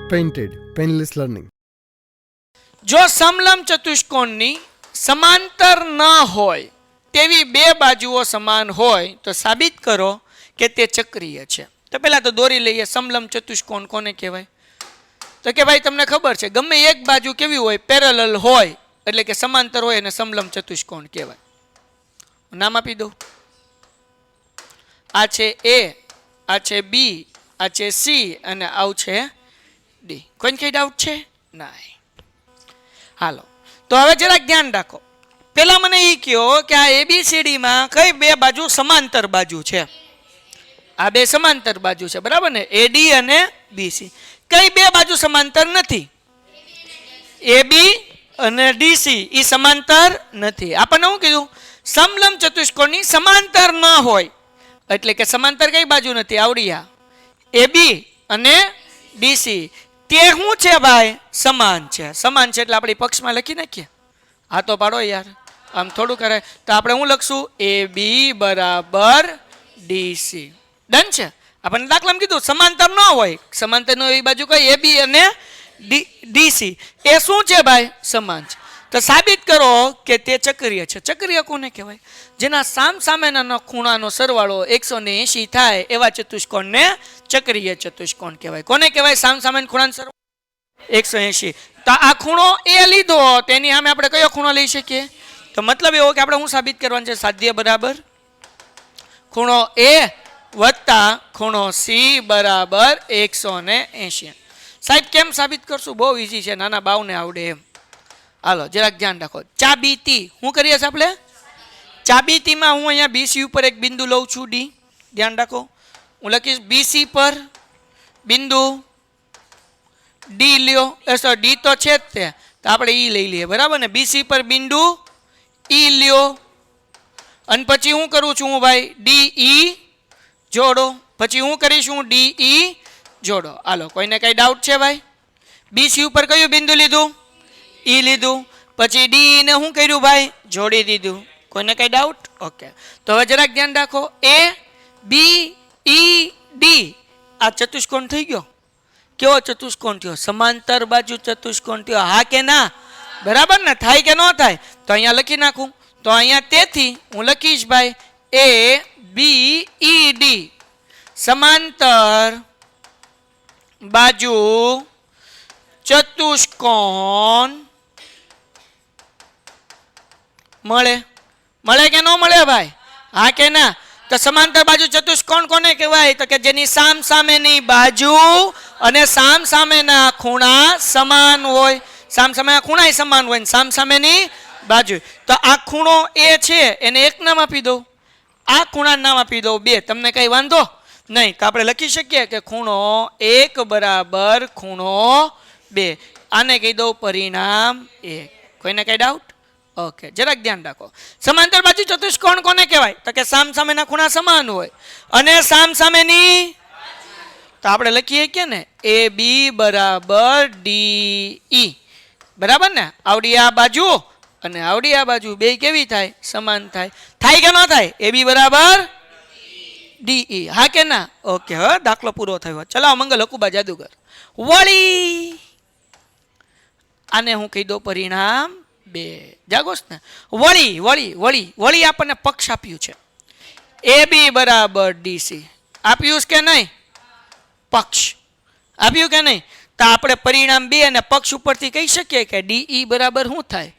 Painted, painless learning. જો સમલંબ ચતુષ્કોણની સમાંતર ન હોય તેવી બે બાજુઓ સમાન હોય તો સાબિત કરો કે તે ચક્રીય છે. તો પહેલા તો દોરી લઈએ. સમલંબ ચતુષ્કોણ કોને કહેવાય? તો કે ભાઈ તમને ખબર છે, ગમે એક બાજુ કેવી હોય, પેરેલલ હોય એટલે કે સમાંતર હોય અને સમલંબ ચતુષ્કોણ કહેવાય. નામ આપી દઉં. આ છે એ, આ છે બી, આ છે સી અને આવું છે ડી. કોઈને કઈ ડાઉટ છે? નહીં. હાલો, તો હવે જરાક ધ્યાન રાખો. પેલા મને એ કહો કે આ ABCD માં કઈ બે બાજુ સમાંતર બાજુ છે? આ બે સમાંતર બાજુ છે, બરાબર ને? AD અને BC. કઈ બે બાજુ સમાંતર નથી? AB અને DC એ સમાંતર નથી. આપણને શું કીધું? સમલંબ ચતુષ્કોણની સમાંતર ન હોય એટલે કે સમાંતર કઈ બાજુ નથી? આવડિયા AB અને DC. તે શું છે ભાઈ? સમાન છે. સમાન છે એટલે આપણે પક્ષમાં લખી નાખીએ. હા તો પાડો યાર, આમ થોડું કરાય. તો આપણે શું લખશું? AB બરાબર DC. ડન છે. આપણને દાખલામાં કીધું સમાંતર ન હોય, સમાંતર ન હોય એ બાજુ કઈ? AB અને DC. એ શું છે ભાઈ? સમાન છે. તો સાબિત કરો કે તે ચક્રીય છે. ચક્રીય કોને કહેવાય? જેના સામસામેના ખૂણાનો સરવાળો 180 થાય એવા ચતુષ્કોણને ચક્રીય ચતુષ્કોણ કહેવાય. કોને કહેવાય? સામસામેના ખૂણાનો સરવાળો 180. તો આ ખૂણો એ લીધો, તેની સામે આપણે કયો ખૂણો લઈ શકીએ? તો મતલબ એવો કે આપણે શું સાબિત કરવાનું છે? સાધ્ય બરાબર ખૂણો એ વત્તા ખૂણો સી બરાબર 180. સાહેબ કેમ સાબિત કરશું? બહુ ઈઝી છે, નાના બાવને આવડે એમ. હાલો જરાક ધ્યાન રાખો. ચાબીતી શું કરીએ છીએ આપણે? ચાબીતીમાં હું અહીંયા BC ઉપર એક બિંદુ લઉં છું, ડી. ધ્યાન રાખો, હું લખીશ BC પર બિંદુ ડી લ્યો. ડી તો છે જ તે, તો આપણે ઈ લઈ લઈએ, બરાબર ને? BC પર બિંદુ ઈ લ્યો અને પછી હું કરું છું ભાઈ? DE જોડો. પછી હું કરીશું? DE જોડો. હાલો, કોઈને કઈ ડાઉટ છે ભાઈ? BC ઉપર કયું બિંદુ લીધું? ઈ લીધું. પછી ડી ને શું કર્યું ભાઈ? જોડી દીધું. કોઈને કઈ ડાઉટ? ઓકે. તો હવે જરાક ધ્યાન રાખો. ABED આ ચતુષ્કોણ થઈ ગયો. કેવો ચતુષ્કોણ થયો? સમાંતર બાજુ ચતુષ્કોણ થયો. હા કે ના? બરાબર ને? થાય કે ન થાય? તો અહીંયા લખી નાખું. તો અહીંયા તેથી હું લખીશ ભાઈ ABED સમાંતર બાજુ ચતુષ્કોણ મળે. મળે કે ન મળે ભાઈ? હા કે ના? તો સમાંતર બાજુ ચતુષ્કોણ કોને કહેવાય? તો કે જેની સામસામેની બાજુ અને સામસામેના ખૂણા સમાન હોય. સામસામેના ખૂણા સમાન હોય, સામસામેની બાજુ. તો આ ખૂણો એ છે, એને એક નામ આપી દો. આ ખૂણાનું નામ આપી દો 2. તમને કઈ વાંધો નહીં? તો આપણે લખી શકીએ કે ખૂણો 1 બરાબર ખૂણો 2. આને કહી દો પરિણામ 1. કોઈને કઈ ડાઉટ? ઓકે, જરાક ધ્યાન રાખો. સમાંતર બાજુ ચતુષ્કોણ કોને કહેવાય? તો કે સામસામેના ખૂણા સમાન હોય અને સામસામેની. તો આપણે લખીએ કે ને AB બરાબર DE. બરાબર ને? આવડી આ બાજુ અને આવડી આ બાજુ બે કેવી થાય? સમાન થાય. થાય કે ન થાય? AB બરાબર DE. હા કે ના? ઓકે, હવે દાખલો પૂરો થયો. ચલાવો મંગલ હકુબા જાદુગર. વળી આને હું કહી દઉં પરિણામ 2. જાગોશ ને? વળી વળી વળી વળી આપણને પક્ષ આપ્યું છે. AB બરાબર DC આપ્યું કે નહીં? પક્ષ આપ્યું કે નહીં? તો આપણે પરિણામ 2 અને પક્ષ ઉપરથી કહી શકીએ કે DE બરાબર શું થાય?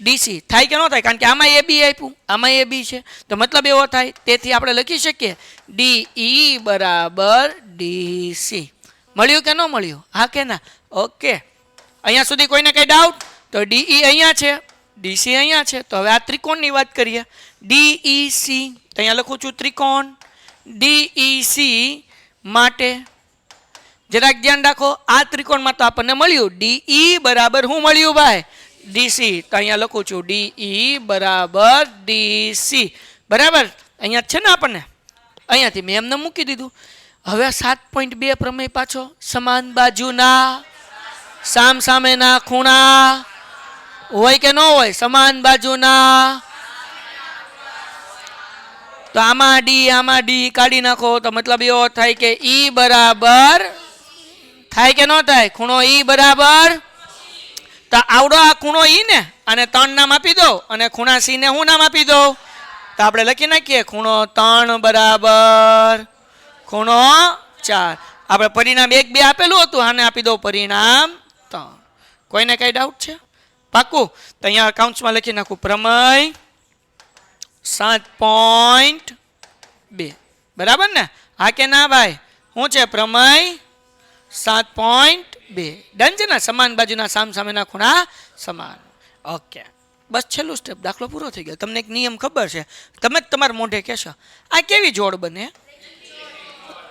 DC. થાય કે ન થાય? કારણ કે આમાં AB આપ્યું, આમાં AB છે, તો મતલબ એવો થાય. તેથી આપણે લખી શકીએ DE બરાબર DC. મળ્યું કે ન મળ્યું? હા કે ના? ઓકે. અહીંયા સુધી કોઈને કઈ ડાઉટ? તો DE અહીંયા છે, DC અહીંયા છે. તો હવે આ ત્રિકોણની વાત કરીએ. DEC અહીંયા લખું છું ત્રિકોણ. DEC માટે જરાક ધ્યાન રાખો. આ ત્રિકોણમાં તો આપણને મળ્યું DE બરાબર શું મળ્યું ભાઈ? DC. તો અહીંયા લખું છું DE બરાબર DC. બરાબર? અહીંયા છે ને આપણને, અહીંયાથી મેં એમને મૂકી દીધું. હવે 7.2 પ્રમેય પાછો. સમાન બાજુના સામસામેના ખૂણા હોય કે ન હોય? સમાન બાજુના. તો આમાં ડી કાઢી નાખો તો મતલબ એવો થાય કે E બરાબર થાય કે ન થાય? ખૂણો ઈ બરાબર, તો આવડો આ ખૂણો ઈ ને, અને 3 નામ આપી દો, અને ખૂણા સી ને હું નામ આપી દો, તો આપણે લખી નાખીએ ખૂણો 3 બરાબર ખૂણો 4. આપણે પરિણામ 1 2 આપેલું હતું, આને આપી દો પરિણામ 3. કોઈને કઈ ડાઉટ છે? પાક્કું? તો અહીંયા કાઉન્સમાં લખી નાખું પ્રમેય 7.2 બરાબર ને? હા કે ના ભાઈ? શું છે પ્રમેય 7.2? ડન છે ને? સમાન બાજુના સામસામેના ખૂણા સમાન. ઓકે, બસ છેલ્લું સ્ટેપ, દાખલો પૂરો થઈ ગયો. તમને એક નિયમ ખબર છે? તમે જ તમારા મોઢે કહેશો આ કેવી જોડ બને?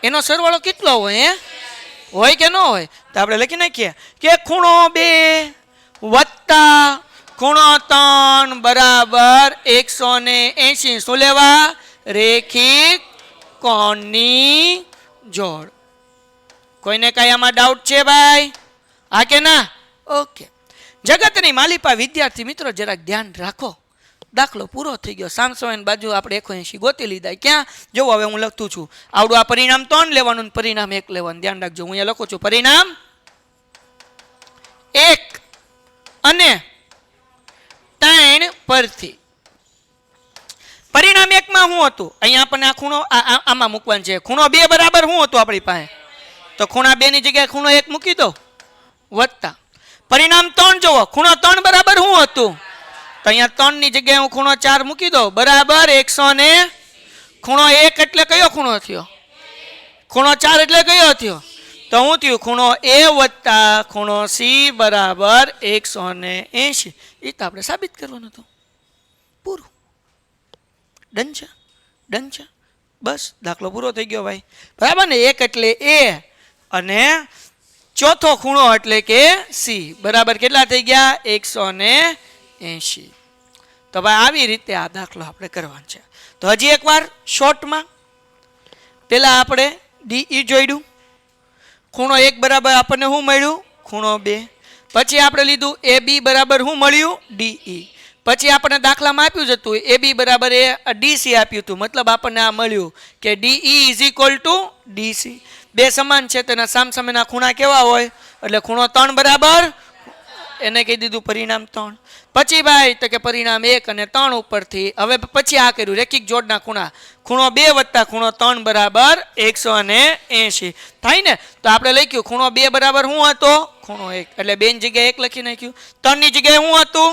એનો સરવાળો કેટલો હોય? હોય કે ન હોય? તો આપણે લખી નાખીએ કે ખૂણો 2 વત્તા ખૂણો 3 બરાબર 180. શું લેવા? રેખિક કોણની જોડ. કોઈને કઈ આમાં ડાઉટ છે ભાઈ? હા કે ના? ઓકે. જગતની માલિપા વિદ્યાર્થી મિત્રો જરાક ધ્યાન રાખો. દાખલો પૂરો થઈ ગયો. સામસામેની બાજુ આપણે 180 ગોતી લીધા. ક્યાં? જો હવે હું લખતું છું. આવડું આ પરિણામ 3 લેવાનું ને પરિણામ 1 લેવાનું. ધ્યાન રાખજો. હું અહીંયા લખું છું પરિણામ 1 અને 3 પરથી. પરિણામ 1 માં શું હતું? અહીંયા આપણને આ ખૂણો આમાં મૂકવાનું છે. ખૂણો 2 બરાબર શું હતું આપણી પાસે? તો ખૂણા 2 ની જગ્યાએ ખૂણો 1 મૂકી દો, વત્તા. પરિણામ 3 જોવો. ખૂણો 3 બરાબર શું હતું? તો અહીંયા 3 ની જગ્યાએ હું ખૂણો 4 મૂકી દો, બરાબર 100. ખૂણો 1 એટલે કયો ખૂણો થયો? ખૂણો 4 એટલે કયો થયો? તો હું થયું ખૂણો એ વત્તા ખૂણો સી બરાબર 180. એ તો આપણે સાબિત કરવાનું હતું. પૂરું. ડન છે? ડન છે? બસ દાખલો પૂરો થઈ ગયો ભાઈ. બરાબર ને? 1 એટલે એ અને ચોથો ખૂણો એટલે કે સી બરાબર કેટલા થઈ ગયા? 180. તો ભાઈ આવી રીતે આ દાખલો આપણે કરવાનો છે. તો હજી એકવાર શોર્ટમાં પેલા આપણે ડીઈ જોઈડું. ખૂણો 1 બરાબર આપણને શું મળ્યું? ખૂણો 2. પછી આપણે લીધું એ બી બરાબર શું મળ્યું? ડીઈ. પછી આપણને દાખલામાં આપ્યું જ હતું એ બી બરાબર એ ડીસી આપ્યું હતું. મતલબ આપણને આ મળ્યું કે DE is equal to DC. બે સમાન છે તેના સામસામેના ખૂણા કેવા હોય? એટલે ખૂણો 3 બરાબર એને કહી દીધું પરિણામ 3. પછી ભાઈ તો કે પરિણામ 1 અને 3 ઉપરથી હવે પછી આ કર્યું રેખિક જોડના ખૂણા. ખૂણો 2 વત્તા ખૂણો 3 બરાબર 180 થાય ને? તો આપણે લખ્યું ખૂણો 2 બરાબર શું હતો? ખૂણો 1. એટલે 2 ની જગ્યાએ 1 લખી નાખ્યું. 3 ની જગ્યાએ શું હતું?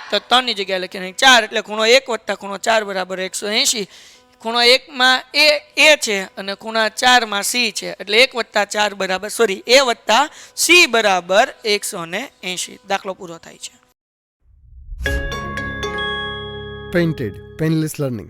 તો 3 ની જગ્યાએ લખી નાખ્યું 4. એટલે ખૂણો 1 વત્તા ખૂણો 4 બરાબર 180. ખૂણો 1 માં એ છે અને ખૂણા 4 માં સી છે. એટલે 1 વત્તા 4 બરાબર એ વત્તા સી બરાબર 180. દાખલો પૂરો થાય છે. Painted Painless Learning.